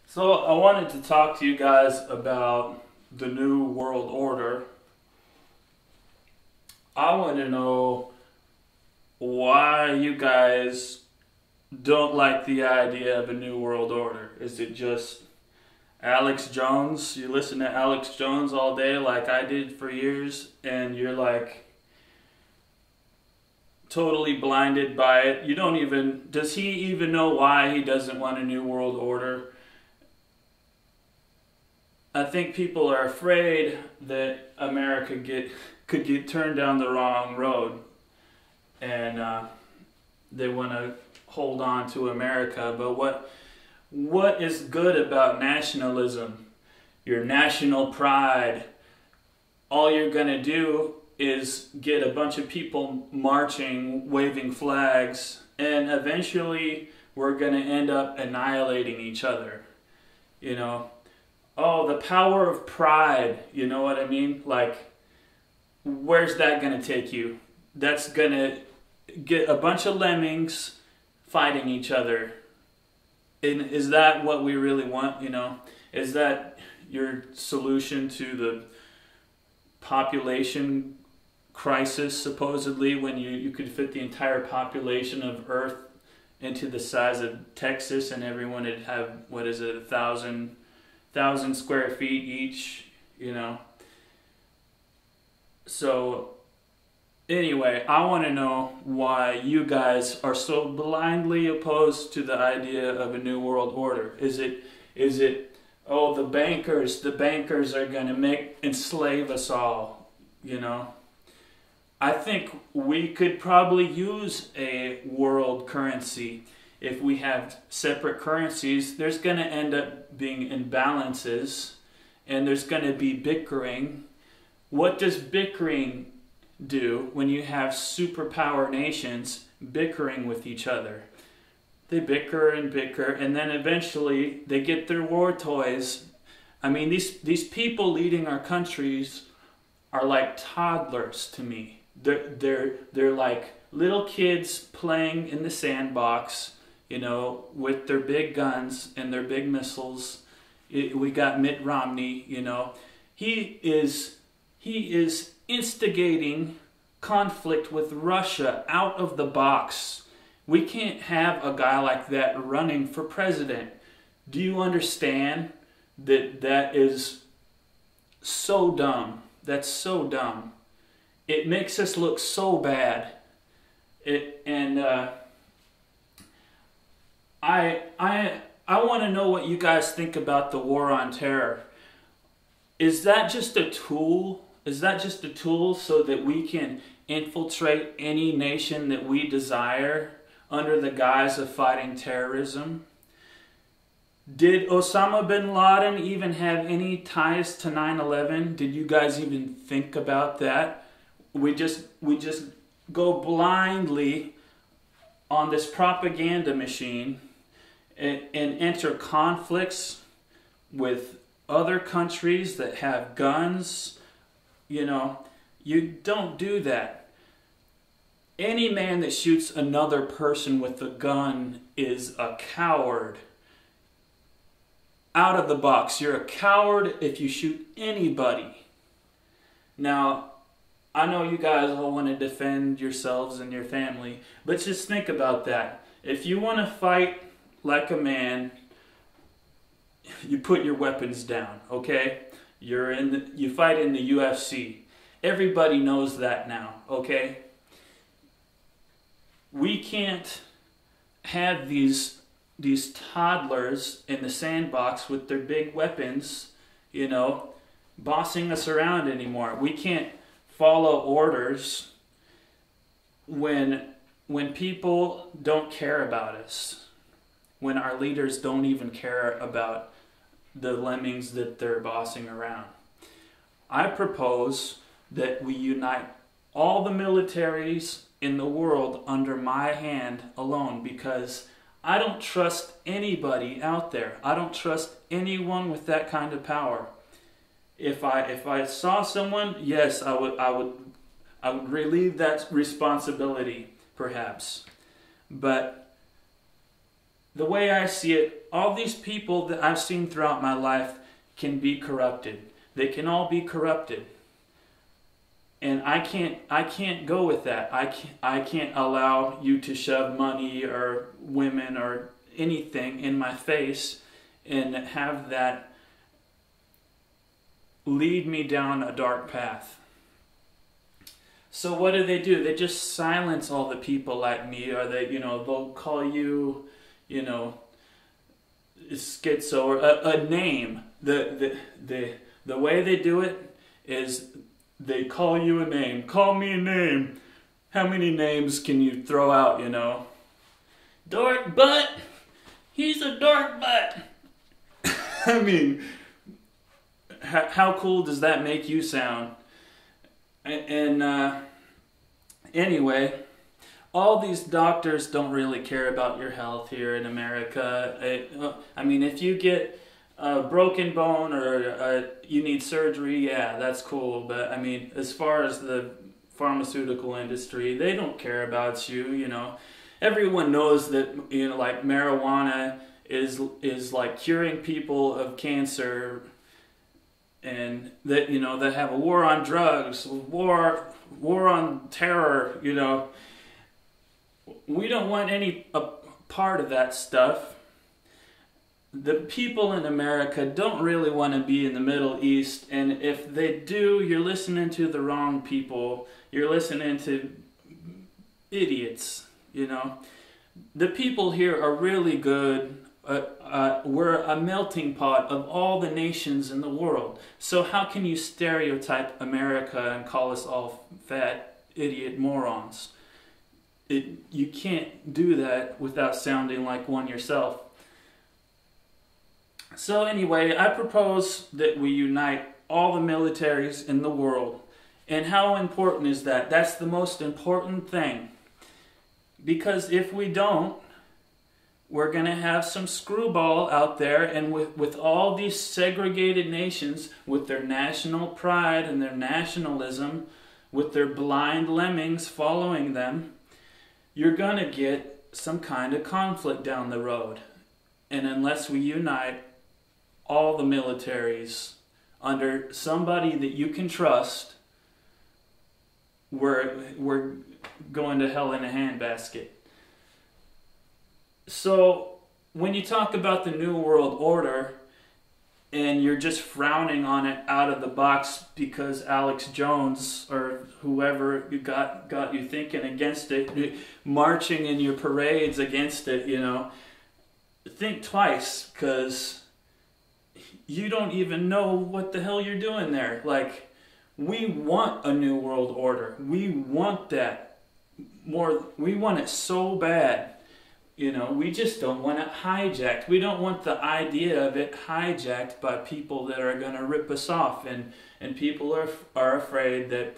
So I wanted to talk to you guys about the New World Order. I want to know why you guys don't like the idea of a New World Order. Is it just Alex Jones? You listen to Alex Jones all day like I did for years, and you're like totally blinded by it. You don't even, does he even know why he doesn't want a New World Order? I think people are afraid that America could get turned down the wrong road, and they want to hold on to America. But what is good about nationalism? Your national pride. All you're gonna do is get a bunch of people marching, waving flags, and eventually we're gonna end up annihilating each other. You know. Oh, the power of pride, you know what I mean? Like, where's that going to take you? That's going to get a bunch of lemmings fighting each other. And is that what we really want, you know? Is that your solution to the population crisis, supposedly, when you could fit the entire population of Earth into the size of Texas and everyone would have, what is it, 1,000 square feet each, you know. So anyway, I want to know why you guys are so blindly opposed to the idea of a new world order. Is it oh, the bankers are going to enslave us all, you know. I think we could probably use a world currency. If we have separate currencies, there's going to end up being imbalances, and there's going to be bickering. What does bickering do when you have superpower nations bickering with each other? They bicker, and then eventually they get their war toys. I mean, these people leading our countries are like toddlers to me. They're like little kids playing in the sandbox, you know, with their big guns and their big missiles. We got Mitt Romney, you know. He is instigating conflict with Russia out of the box. We can't have a guy like that running for president. Do you understand that is so dumb? That's so dumb. It makes us look so bad. I want to know what you guys think about the war on terror. Is that just a tool? Is that just a tool so that we can infiltrate any nation that we desire under the guise of fighting terrorism? Did Osama bin Laden even have any ties to 9/11? Did you guys even think about that? We just go blindly on this propaganda machine and enter conflicts with other countries that have guns. You know, you don't do that. Any man that shoots another person with a gun is a coward. Out of the box, you're a coward if you shoot anybody. Now, I know you guys all want to defend yourselves and your family, but just think about that. If you want to fight like a man, you put your weapons down, okay? You fight in the UFC. Everybody knows that now, okay? We can't have these toddlers in the sandbox with their big weapons, you know, bossing us around anymore. We can't follow orders when people don't care about us, when our leaders don't even care about the lemmings that they're bossing around. I propose that we unite all the militaries in the world under my hand alone, because I don't trust anybody out there. I don't trust anyone with that kind of power. If I saw someone, yes, I would relieve that responsibility, perhaps. But the way I see it, all these people that I've seen throughout my life can be corrupted. They can all be corrupted. And I can't go with that. I can't allow you to shove money or women or anything in my face and have that lead me down a dark path. So what do? They just silence all the people like me, or they'll call you, schizo, or a name. The way they do it is they call you a name. Call me a name. How many names can you throw out, Dork butt. He's a dork butt. I mean, how cool does that make you sound? And anyway, all these doctors don't really care about your health here in America. I mean, if you get a broken bone or you need surgery, yeah, that's cool. But I mean, as far as the pharmaceutical industry, they don't care about you. Everyone knows that like marijuana is like curing people of cancer. And that that have a war on drugs, war on terror. We don't want any part of that stuff. The people in America don't really want to be in the Middle East, and if they do, you're listening to the wrong people. You're listening to idiots. The people here are really good. We're a melting pot of all the nations in the world. So how can you stereotype America and call us all fat, idiot morons? You can't do that without sounding like one yourself. So anyway, I propose that we unite all the militaries in the world. And how important is that? That's the most important thing. Because if we don't, we're going to have some screwball out there, and with all these segregated nations, with their national pride and their nationalism, with their blind lemmings following them, you're going to get some kind of conflict down the road. And unless we unite all the militaries under somebody that you can trust, we're going to hell in a handbasket. So when you talk about the New World Order and you're just frowning on it out of the box because Alex Jones or whoever got you thinking against it, marching in your parades against it, think twice, because you don't even know what the hell you're doing there. Like, we want a New World Order. We want that more. We want it so bad. We just don't want it hijacked. We don't want the idea of it hijacked by people that are going to rip us off. And people are afraid that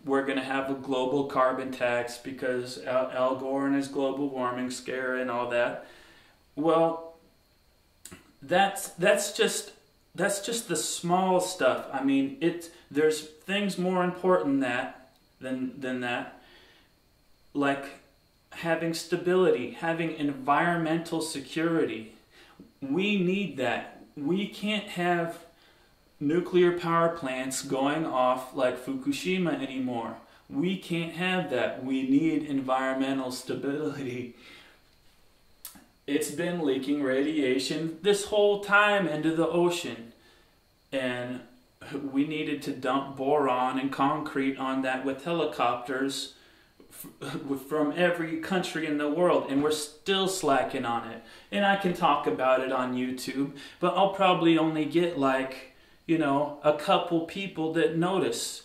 we're going to have a global carbon tax because Al Gore and his global warming scare and all that. Well, that's just the small stuff. I mean, there's things more important than that. Like having stability, having environmental security. We need that. We can't have nuclear power plants going off like Fukushima anymore. We can't have that. We need environmental stability. It's been leaking radiation this whole time into the ocean. And we needed to dump boron and concrete on that with helicopters from every country in the world, and we're still slacking on it. And I can talk about it on YouTube, but I'll probably only get like, a couple people that notice.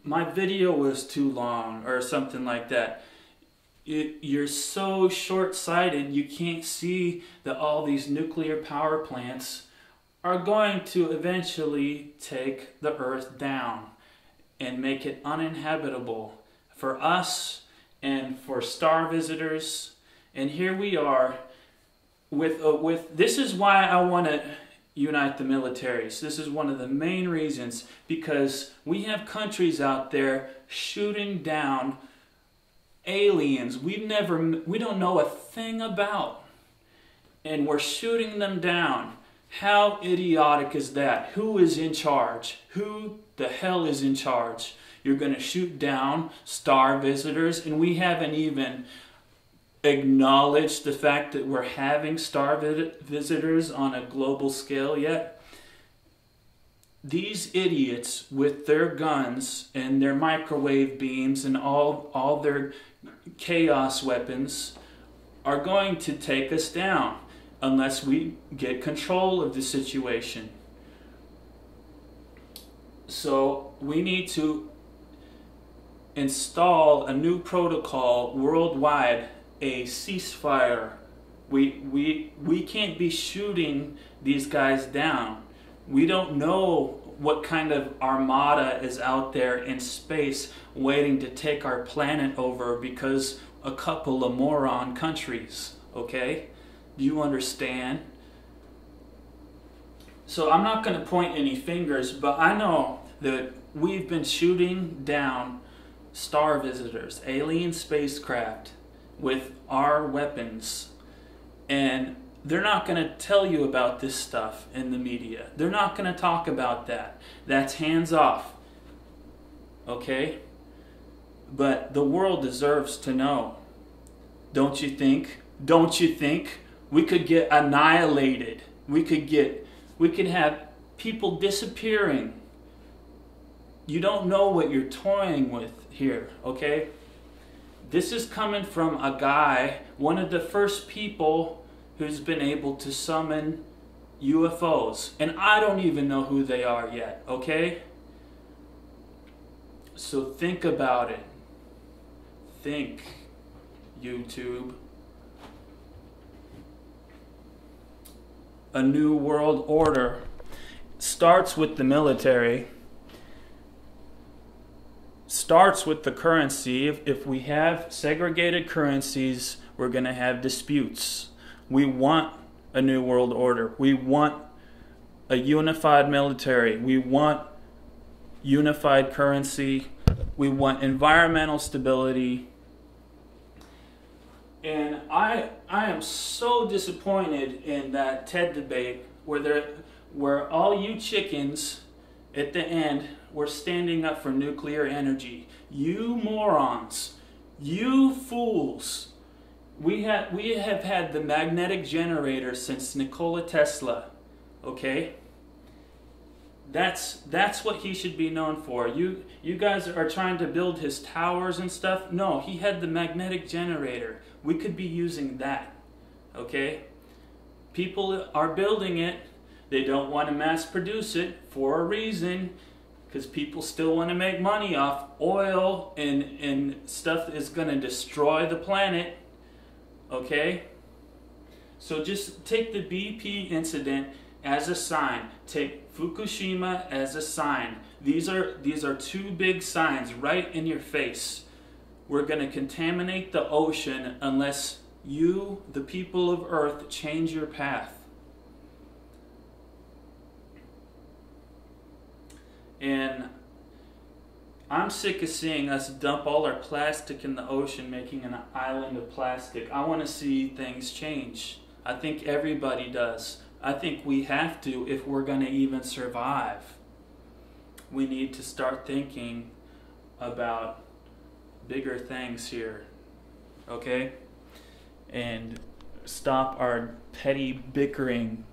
My video was too long or something like that. You're so short-sighted, you can't see that all these nuclear power plants are going to eventually take the Earth down and make it uninhabitable for us and for star visitors. And here we are with this is why I want to unite the militaries. This is one of the main reasons, because we have countries out there shooting down aliens we don't know a thing about. and we're shooting them down. How idiotic is that? Who is in charge? Who the hell is in charge? You're going to shoot down star visitors, and we haven't even acknowledged the fact that we're having star visitors on a global scale yet. These idiots with their guns and their microwave beams and all their chaos weapons are going to take us down unless we get control of the situation. So we need to install a new protocol worldwide, a ceasefire. We can't be shooting these guys down. We don't know what kind of armada is out there in space waiting to take our planet over because a couple of moron countries, okay? Do you understand? So I'm not going to point any fingers, but I know that we've been shooting down star visitors, alien spacecraft, with our weapons, and they're not going to tell you about this stuff in the media. They're not going to talk about that. That's hands off, okay? But the world deserves to know. Don't you think? Don't you think? We could get annihilated. We could have people disappearing. You don't know what you're toying with here, okay? This is coming from a guy, one of the first people who's been able to summon UFOs. And I don't even know who they are yet, okay? So think about it. Think, YouTube. A new world order starts with the military, starts with the currency. If we have segregated currencies, we're going to have disputes. We want a new world order. We want a unified military. We want unified currency. We want environmental stability. And I am so disappointed in that TED debate where all you chickens at the end were standing up for nuclear energy. You morons, you fools. We have had the magnetic generator since Nikola Tesla, okay? That's what he should be known for. You guys are trying to build his towers and stuff. No, he had the magnetic generator. We could be using that, okay? People are building it. They don't want to mass produce it for a reason, because people still want to make money off oil and stuff that is going to destroy the planet, okay? So just take the BP incident as a sign. Take Fukushima as a sign. These are two big signs right in your face. We're going to contaminate the ocean unless you, the people of Earth, change your path. And I'm sick of seeing us dump all our plastic in the ocean, making an island of plastic. I want to see things change. I think everybody does. I think we have to if we're going to even survive. We need to start thinking about bigger things here, okay? And stop our petty bickering.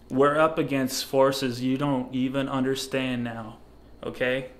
We're up against forces you don't even understand now, okay?